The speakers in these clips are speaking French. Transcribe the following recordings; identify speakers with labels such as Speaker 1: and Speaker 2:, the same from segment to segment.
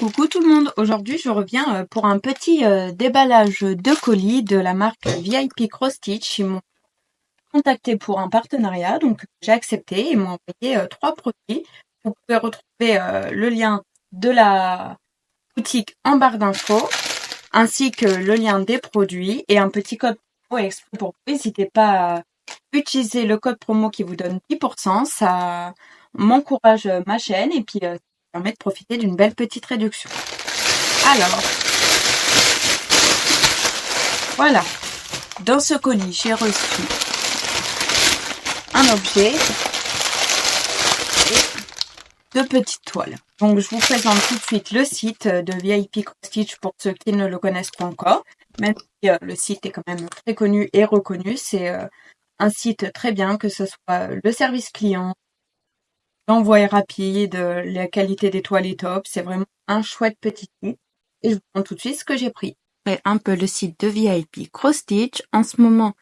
Speaker 1: Coucou tout le monde, aujourd'hui je reviens pour un petit déballage de colis de la marque VIP Cross Stitch. Ils m'ont contacté pour un partenariat, donc j'ai accepté et m'ont envoyé 3 produits. Vous pouvez retrouver le lien de la boutique en barre d'infos, ainsi que le lien des produits et un petit code promo exprès pour vous. N'hésitez pas à utiliser le code promo qui vous donne 10%, ça m'encourage ma chaîne et puis ça permet de profiter d'une belle petite réduction. Alors, voilà. Dans ce colis, j'ai reçu un objet et 2 petites toiles. Donc, je vous présente tout de suite le site de VIP Cross Stitch pour ceux qui ne le connaissent pas encore. Même si le site est quand même très connu et reconnu, c'est un site très bien, que ce soit le service client, l'envoi est rapide, la qualité des toiles est top. C'est vraiment un chouette petit site. Et je vous montre tout de suite ce que j'ai pris. Un peu le site de VIP Cross Stitch. En ce moment,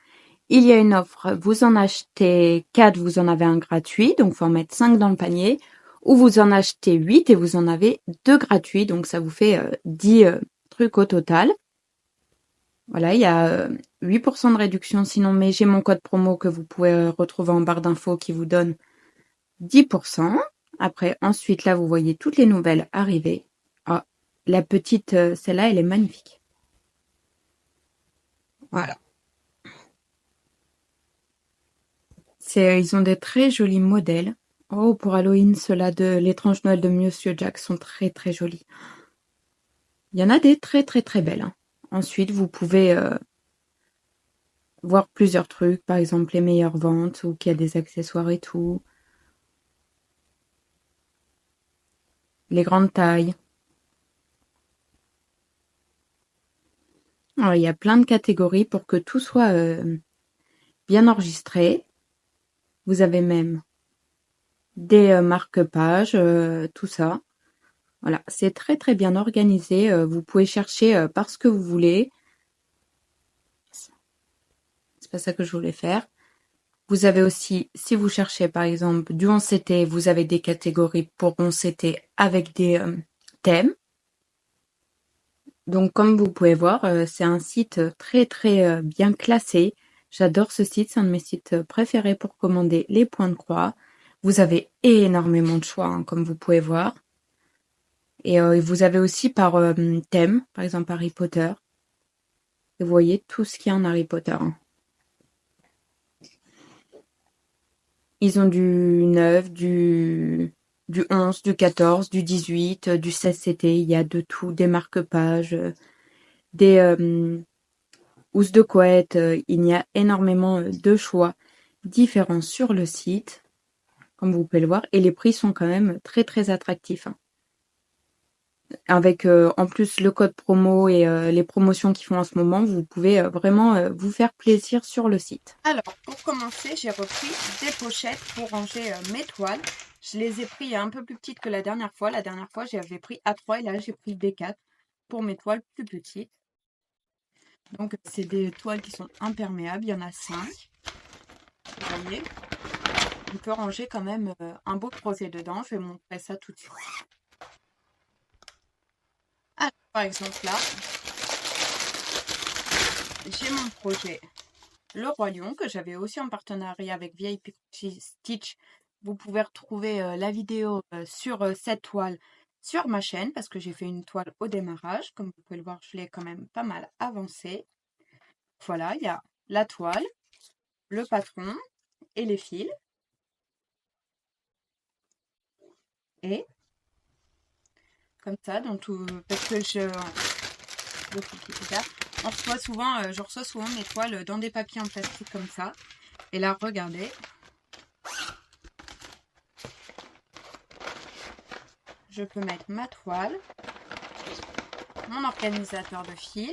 Speaker 1: il y a une offre. Vous en achetez 4, vous en avez un gratuit. Donc, faut en mettre 5 dans le panier. Ou vous en achetez 8 et vous en avez 2 gratuits. Donc, ça vous fait 10 trucs au total. Voilà, il y a 8% de réduction sinon, mais j'ai mon code promo que vous pouvez retrouver en barre d'infos qui vous donne 10%. Après, ensuite, là, vous voyez toutes les nouvelles arriver. Ah, la petite, celle-là, elle est magnifique. Voilà. Ils ont des très jolis modèles. Oh, pour Halloween, ceux-là de l'étrange Noël de Monsieur Jack sont très très jolis. Il y en a des très très très belles. Hein. Ensuite, vous pouvez voir plusieurs trucs, par exemple les meilleures ventes ou qu'il y a des accessoires et tout. Les grandes tailles. Alors, il y a plein de catégories pour que tout soit bien enregistré. Vous avez même des marque-pages, tout ça. Voilà, c'est très très bien organisé. Vous pouvez chercher par ce que vous voulez. C'est pas ça que je voulais faire. Vous avez aussi, si vous cherchez par exemple du 11CT, vous avez des catégories pour 11CT avec des thèmes. Donc comme vous pouvez voir, c'est un site très très bien classé. J'adore ce site, c'est un de mes sites préférés pour commander les points de croix. Vous avez énormément de choix, hein, comme vous pouvez voir. Et vous avez aussi par thème, par exemple Harry Potter. Et vous voyez tout ce qu'il y a en Harry Potter. Hein. Ils ont du 9, du 11, du 14, du 18, du 16CT. Il y a de tout, des marque-pages, des housses de couette. Il y a énormément de choix différents sur le site, comme vous pouvez le voir. Et les prix sont quand même très très attractifs. Hein. Avec en plus le code promo et les promotions qu'ils font en ce moment, vous pouvez vraiment vous faire plaisir sur le site. Alors, pour commencer, j'ai repris des pochettes pour ranger mes toiles. Je les ai pris un peu plus petites que la dernière fois. La dernière fois, j'avais pris A3 et là, j'ai pris B4 pour mes toiles plus petites. Donc, c'est des toiles qui sont imperméables. Il y en a 5. Vous voyez, on peut ranger quand même un beau projet dedans. Je vais montrer ça tout de suite. Alors, par exemple, là, j'ai mon projet Le Roi Lion, que j'avais aussi en partenariat avec VIP Stitch. Vous pouvez retrouver la vidéo sur cette toile sur ma chaîne, parce que j'ai fait une toile au démarrage. Comme vous pouvez le voir, je l'ai quand même pas mal avancée. Voilà, il y a la toile, le patron et les fils. Et comme ça, dans tout, parce que je reçois souvent mes toiles dans des papiers en plastique comme ça. Et là, regardez. Je peux mettre ma toile, mon organisateur de fil,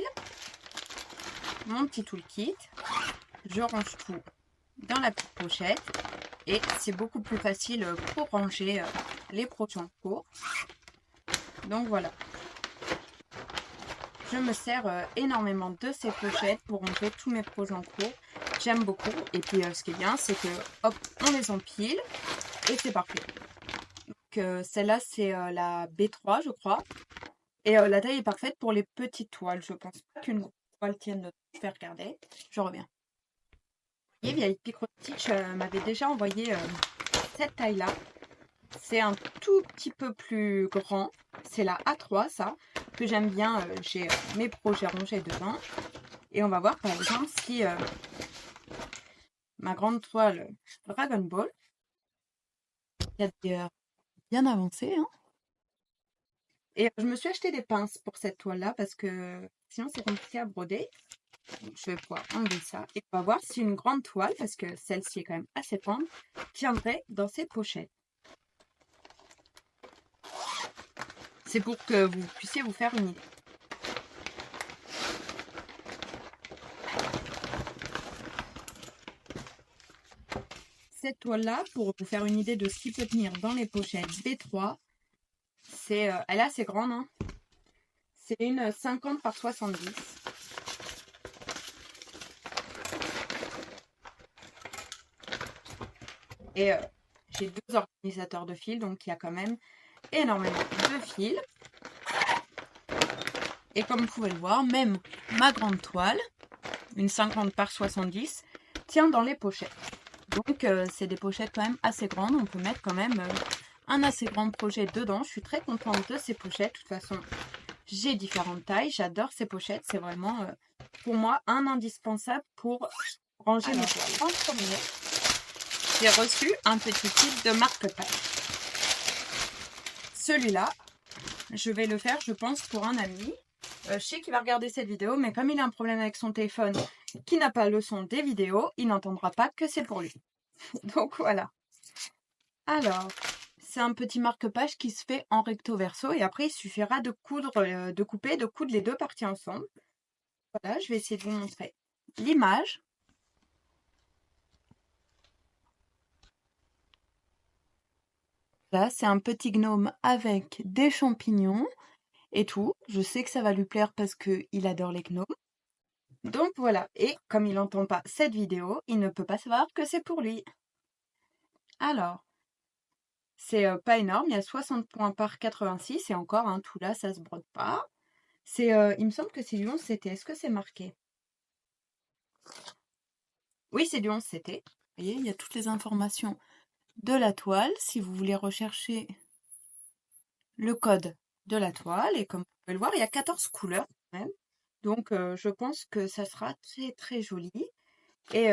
Speaker 1: mon petit toolkit. Je range tout dans la petite pochette. Et c'est beaucoup plus facile pour ranger les projets en cours. Donc voilà. Je me sers énormément de ces pochettes pour ranger tous mes projets en cours. J'aime beaucoup. Et puis ce qui est bien, c'est que hop, on les empile et c'est parfait. Donc celle-là, c'est la B3, je crois. Et la taille est parfaite pour les petites toiles. Je pense pas qu'une grosse toile tienne dedans. Je vais regarder. Je reviens. Et VIP Cross Stitch m'avait déjà envoyé cette taille-là. C'est un tout petit peu plus grand. C'est la A3, ça, que j'aime bien. J'ai mes projets rangés dedans. Et on va voir, par exemple, si ma grande toile Dragon Ball, il y a des bien avancé, hein. Et je me suis acheté des pinces pour cette toile-là parce que sinon c'est compliqué à broder. Donc, je vais pouvoir enlever ça et on va voir si une grande toile, parce que celle-ci est quand même assez grande, tiendrait dans ses pochettes. C'est pour que vous puissiez vous faire une idée. Cette toile-là, pour vous faire une idée de ce qui peut tenir dans les pochettes B3, elle est assez grande, hein. C'est une 50 par 70. Et j'ai 2 organisateurs de fils, donc il y a quand même énormément de fils. Et comme vous pouvez le voir, même ma grande toile, une 50 par 70, tient dans les pochettes. Donc c'est des pochettes quand même assez grandes. On peut mettre quand même un assez grand projet dedans. Je suis très contente de ces pochettes. De toute façon, j'ai différentes tailles. J'adore ces pochettes. C'est vraiment pour moi un indispensable pour ranger mes toiles. En premier, j'ai reçu un petit kit de marque-page. Celui-là, je vais le faire, je pense, pour un ami. Je sais qu'il va regarder cette vidéo, mais comme il a un problème avec son téléphone qui n'a pas le son des vidéos, il n'entendra pas que c'est pour lui. Donc voilà. Alors, c'est un petit marque-page qui se fait en recto verso et après il suffira de coudre, de couper, de coudre les 2 parties ensemble. Voilà, je vais essayer de vous montrer l'image. Là, c'est un petit gnome avec des champignons et tout. Je sais que ça va lui plaire parce qu'il adore les gnomes. Donc voilà, et comme il n'entend pas cette vidéo, il ne peut pas savoir que c'est pour lui. Alors, c'est pas énorme, il y a 60 points par 86, et encore, hein, tout là, ça se brode pas. Il me semble que c'est du 11 CT, est-ce que c'est marqué? Oui, c'est du 11 CT. Vous voyez, il y a toutes les informations de la toile, si vous voulez rechercher le code de la toile, et comme vous pouvez le voir, il y a 14 couleurs quand même. Donc je pense que ça sera très très joli. Et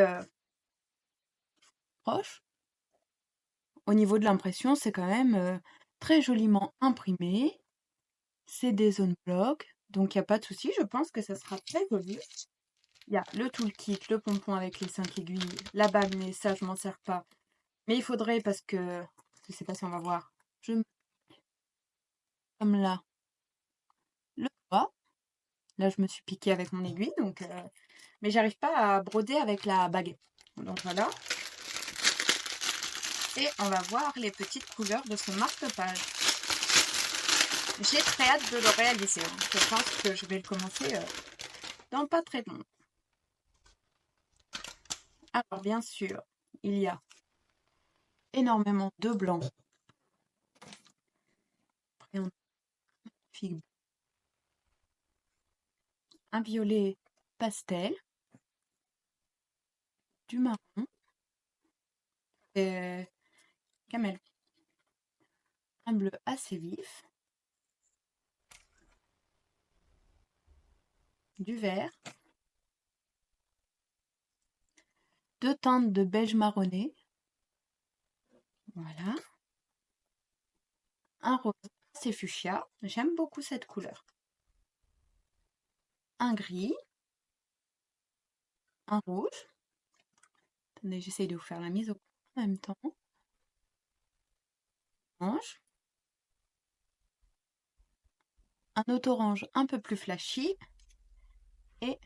Speaker 1: proche. Au niveau de l'impression, c'est quand même très joliment imprimé. C'est des zones blocs, donc il n'y a pas de souci. Je pense que ça sera très joli. Il y a le toolkit, le pompon avec les 5 aiguilles, la bague, mais ça, je m'en sers pas. Mais il faudrait parce que, je sais pas si on va voir, comme là, le doigt. Là, je me suis piquée avec mon aiguille, donc, mais j'arrive pas à broder avec la baguette. Donc voilà. Et on va voir les petites couleurs de ce marque-page. J'ai très hâte de le réaliser. Je pense que je vais le commencer dans pas très long. Alors bien sûr, il y a énormément de blanc. Un violet pastel, du marron, camel, un bleu assez vif, du vert, 2 teintes de beige marronné, voilà, un rose assez fuchsia, j'aime beaucoup cette couleur, un gris, un rouge, attendez, j'essaye de vous faire la mise au point en même temps, orange, un autre orange un peu plus flashy, et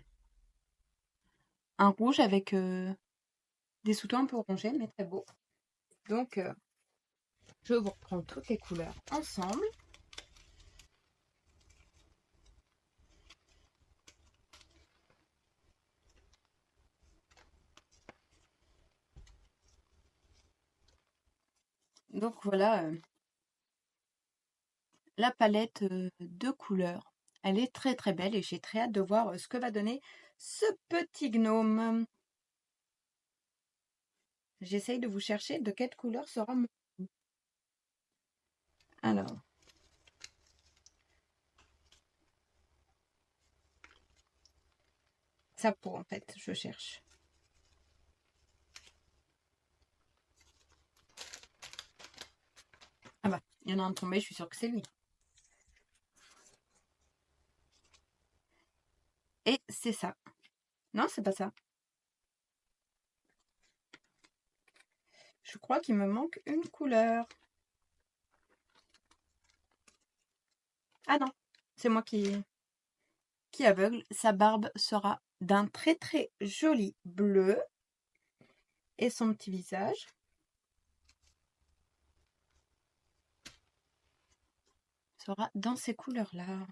Speaker 1: un rouge avec des sous-tons un peu orangés, mais très beau. Donc, je vous reprends toutes les couleurs ensemble. Donc voilà la palette de couleurs. Elle est très très belle et j'ai très hâte de voir ce que va donner ce petit gnome. J'essaye de vous chercher de quelle couleur sera mon... Alors, sa peau en fait, je cherche. Ah bah, il y en a un tombé, je suis sûre que c'est lui. Et c'est ça. Non, c'est pas ça. Je crois qu'il me manque une couleur. Ah non, c'est moi qui aveugle. Sa barbe sera d'un très très joli bleu. Et son petit visage sera dans ces couleurs-là.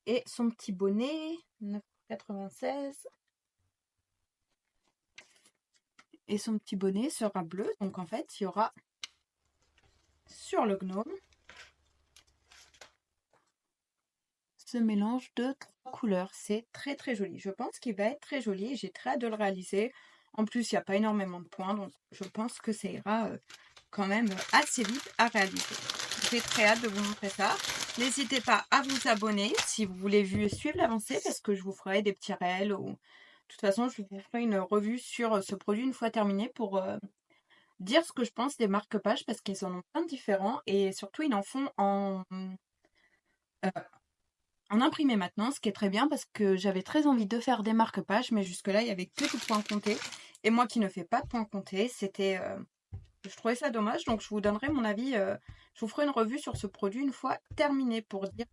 Speaker 1: Et son petit bonnet, 9,96. Et son petit bonnet sera bleu. Donc en fait, il y aura sur le gnome ce mélange de 3 couleurs. C'est très très joli. Je pense qu'il va être très joli. J'ai très hâte de le réaliser. En plus, il n'y a pas énormément de points. Donc je pense que ça ira quand même assez vite à réaliser. J'ai très hâte de vous montrer ça. N'hésitez pas à vous abonner si vous voulez suivre l'avancée parce que je vous ferai des petits réels ou... De toute façon, je vous ferai une revue sur ce produit une fois terminé pour dire ce que je pense des marque-pages parce qu'ils en ont plein de différents et surtout ils en font en imprimé maintenant, ce qui est très bien parce que j'avais très envie de faire des marque-pages mais jusque-là il y avait que de points comptés et moi qui ne fais pas de points comptés, c'était... je trouvais ça dommage, donc je vous donnerai mon avis, je vous ferai une revue sur ce produit une fois terminé pour dire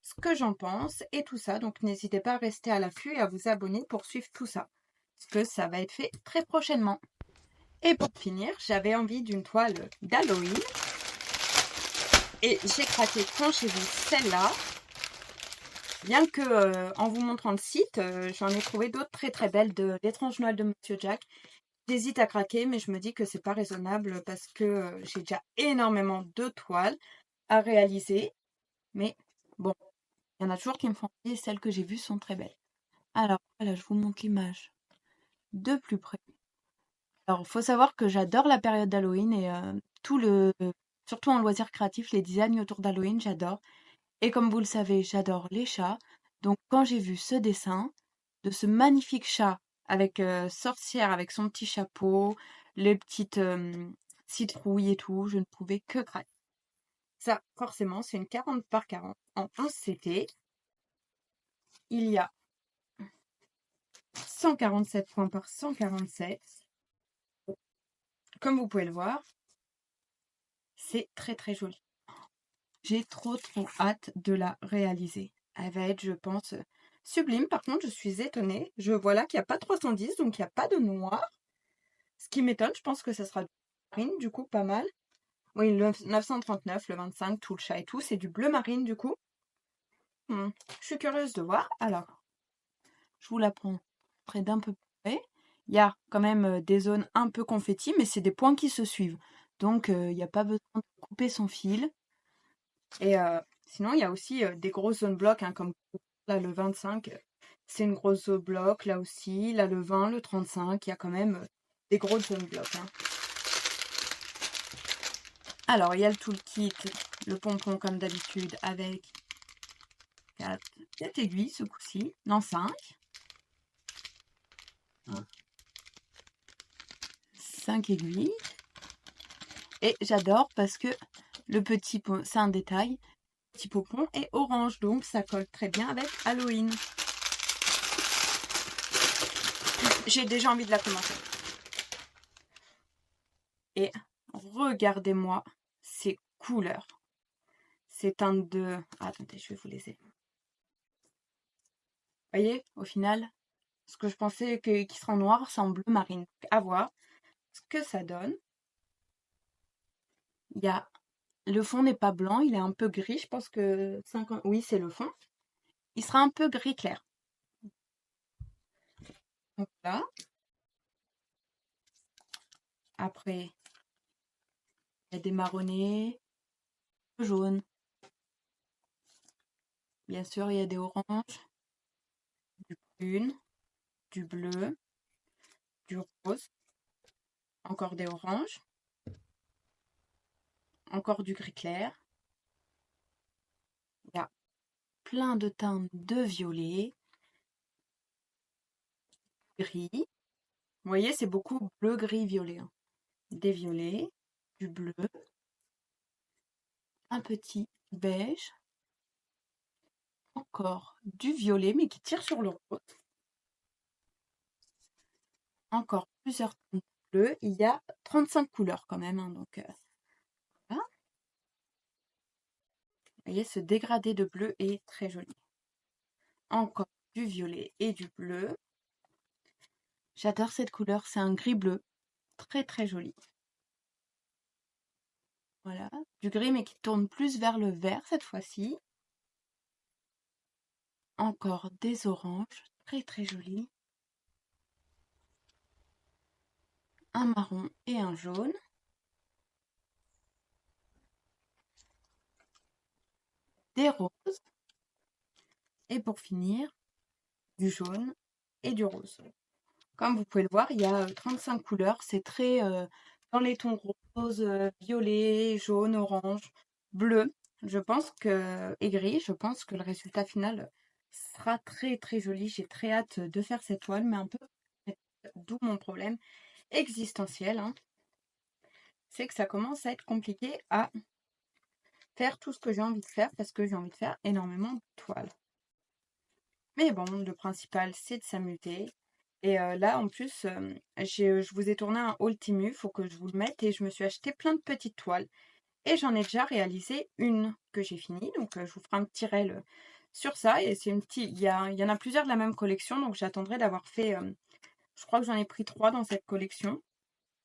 Speaker 1: ce que j'en pense et tout ça. Donc n'hésitez pas à rester à l'affût et à vous abonner pour suivre tout ça. Parce que ça va être fait très prochainement. Et pour finir, j'avais envie d'une toile d'Halloween. Et j'ai craqué quand j'ai vu celle-là. Bien que en vous montrant le site, j'en ai trouvé d'autres très très belles de l'étrange Noël de Monsieur Jack. J'hésite à craquer, mais je me dis que c'est pas raisonnable parce que j'ai déjà énormément de toiles à réaliser. Mais bon, il y en a toujours qui me font envie et celles que j'ai vues sont très belles. Alors voilà, je vous montre l'image de plus près. Alors, il faut savoir que j'adore la période d'Halloween et surtout en loisirs créatifs, les designs autour d'Halloween, j'adore. Et comme vous le savez, j'adore les chats. Donc quand j'ai vu ce dessin de ce magnifique chat avec sorcière avec son petit chapeau, les petites citrouilles et tout, je ne pouvais que craquer. Ça, forcément, c'est une 40 par 40 en 11 CT. Il y a 147 points par 147. Comme vous pouvez le voir, c'est très très joli. J'ai trop trop hâte de la réaliser. Elle va être, je pense, sublime. Par contre, je suis étonnée. Je vois là qu'il n'y a pas 310, donc il n'y a pas de noir. Ce qui m'étonne, je pense que ça sera du marine, du coup, pas mal. Oui, le 939, le 25, tout le chat et tout, c'est du bleu marine, du coup. Je suis curieuse de voir. Alors, je vous la prends près d'un peu près. Il y a quand même des zones un peu confetti, mais c'est des points qui se suivent. Donc, il n'y a pas besoin de couper son fil. Et sinon, il y a aussi des grosses zones blocs, hein, comme là, le 25, c'est une grosse zone bloc. Là aussi, là, le 20, le 35, il y a quand même des grosses zones blocs. Hein. Alors, il y a le toolkit, le pompon comme d'habitude, avec 4 aiguilles ce coup-ci. Non, 5. 5 aiguilles. Et j'adore parce que le petit, c'est un détail, le petit pompon est orange, donc ça colle très bien avec Halloween. J'ai déjà envie de la commencer. Et regardez-moi ces couleurs. C'est un de... Ah, attendez, je vais vous les aider. Vous voyez, au final, ce que je pensais qui sera en noir, c'est en bleu marine. Donc, à voir ce que ça donne. Il y a... Le fond n'est pas blanc, il est un peu gris. Je pense que 50... Oui, c'est le fond. Il sera un peu gris clair. Donc là. Après, il y a des marronnés, jaune. Bien sûr, il y a des oranges, du prune, du bleu, du rose, encore des oranges, encore du gris clair. Il y a plein de teintes de violet, gris. Vous voyez, c'est beaucoup bleu, gris, violet, hein. Des violets, du bleu, un petit beige, encore du violet, mais qui tire sur le rose. Encore plusieurs teintes de bleu. Il y a 35 couleurs quand même, hein, donc voilà. Vous voyez, ce dégradé de bleu est très joli. Encore du violet et du bleu. J'adore cette couleur, c'est un gris bleu. Très très joli. Voilà, du gris mais qui tourne plus vers le vert cette fois-ci. Encore des oranges, très très jolis. Un marron et un jaune. Des roses. Et pour finir, du jaune et du rose. Comme vous pouvez le voir, il y a 35 couleurs. C'est très dans les tons rose, violet, jaune, orange, bleu. Je pense que, et gris, je pense que le résultat final sera très très joli. J'ai très hâte de faire cette toile, mais un peu, d'où mon problème existentiel, hein. C'est que ça commence à être compliqué à faire tout ce que j'ai envie de faire parce que j'ai envie de faire énormément de toiles. Mais bon, le principal, c'est de s'amuser. Et là, en plus, je vous ai tourné un haul Temu, il faut que je vous le mette. Et je me suis acheté plein de petites toiles. Et j'en ai déjà réalisé une que j'ai finie. Donc, je vous ferai un petit reel sur ça. Et c'est une petite. Il y en a plusieurs de la même collection. Donc, j'attendrai d'avoir fait. Je crois que j'en ai pris 3 dans cette collection.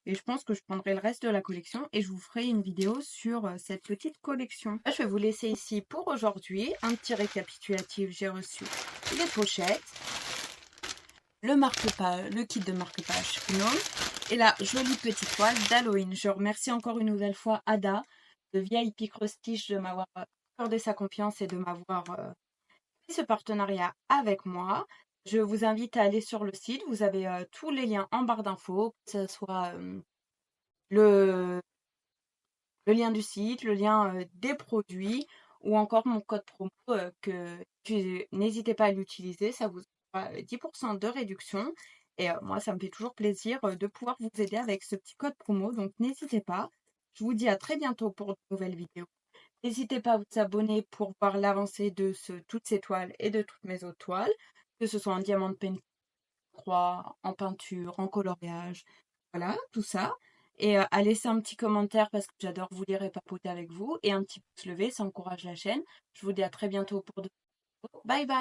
Speaker 1: Et je pense que je prendrai le reste de la collection et je vous ferai une vidéo sur cette petite collection. Là, je vais vous laisser ici pour aujourd'hui. Un petit récapitulatif, j'ai reçu les pochettes, le kit de marque-page Gnome et la jolie petite toile d'Halloween. Je remercie encore une nouvelle fois Ada de VIP Cross Stitch de m'avoir accordé sa confiance et de m'avoir fait ce partenariat avec moi. Je vous invite à aller sur le site. Vous avez tous les liens en barre d'infos, que ce soit le lien du site, le lien des produits ou encore mon code promo n'hésitez pas à l'utiliser, ça vous fera 10% de réduction. Et moi, ça me fait toujours plaisir de pouvoir vous aider avec ce petit code promo. Donc, n'hésitez pas. Je vous dis à très bientôt pour de nouvelles vidéos. N'hésitez pas à vous abonner pour voir l'avancée de toutes ces toiles et de toutes mes autres toiles, que ce soit en diamant de peinture, en peinture, en coloriage, voilà, tout ça. Et à laisser un petit commentaire parce que j'adore vous lire et papoter avec vous. Et un petit pouce levé, ça encourage la chaîne. Je vous dis à très bientôt pour de nouveaux. Bye bye!